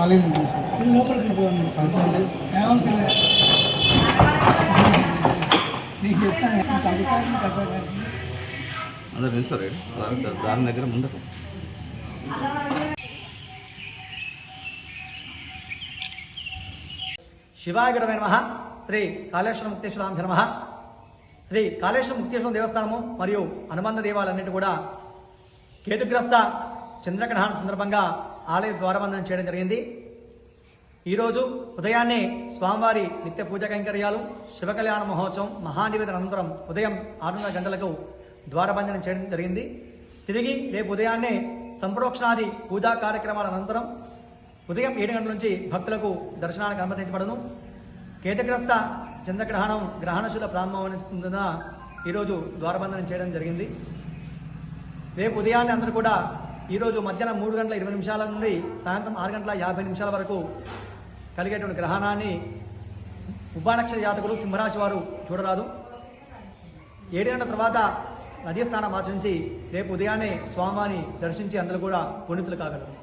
మళ్ళీ లోపలికి వెళ్ళిపోయాను అవసరం లేదు నీకు చెప్తాను అందరు నిలుస్తారు దాని దగ్గర ముందర శివాయ గురవే నమః. శ్రీ కాళేశ్వర ముక్తేశ్వరాంభ్య నమః. శ్రీ కాళేశ్వర ముక్తేశ్వర దేవస్థానము మరియు అనుబంధ దేవాలన్నిటి కూడా కేతుగ్రస్త చంద్రగ్రహణం సందర్భంగా ఆలయ ద్వారబంధనం చేయడం జరిగింది. ఈరోజు ఉదయాన్నే స్వామివారి నిత్య పూజా కైంకర్యాలు శివకళ్యాణ మహోత్సవం మహానివేదన అనంతరం ఉదయం 6:30 గంటలకు ద్వారబంధనం చేయడం జరిగింది. తిరిగి రేపు ఉదయాన్నే సంప్రోక్షణాది పూజా కార్యక్రమాల అనంతరం ఉదయం 7 గంటల నుంచి భక్తులకు దర్శనానికి అనుమతించబడను. కేతుగ్రస్త చంద్రగ్రహణం గ్రహణశుల ప్రారంభమైనందున ఈరోజు ద్వారబంధనం చేయడం జరిగింది. రేపు ఉదయాన్నే అందరూ కూడా ఈరోజు మధ్యాహ్నం 3:20 నుండి సాయంత్రం 6:50 వరకు కలిగేటువంటి గ్రహణాన్ని ఉభానక్షర జాతకులు సింహరాశి వారు చూడరాదు. 7 గంటల తర్వాత నదీ స్నానం ఆచరించి రేపు ఉదయాన్నే స్వామిని దర్శించి అందరూ కూడా పుణ్యతులు కాగలరు.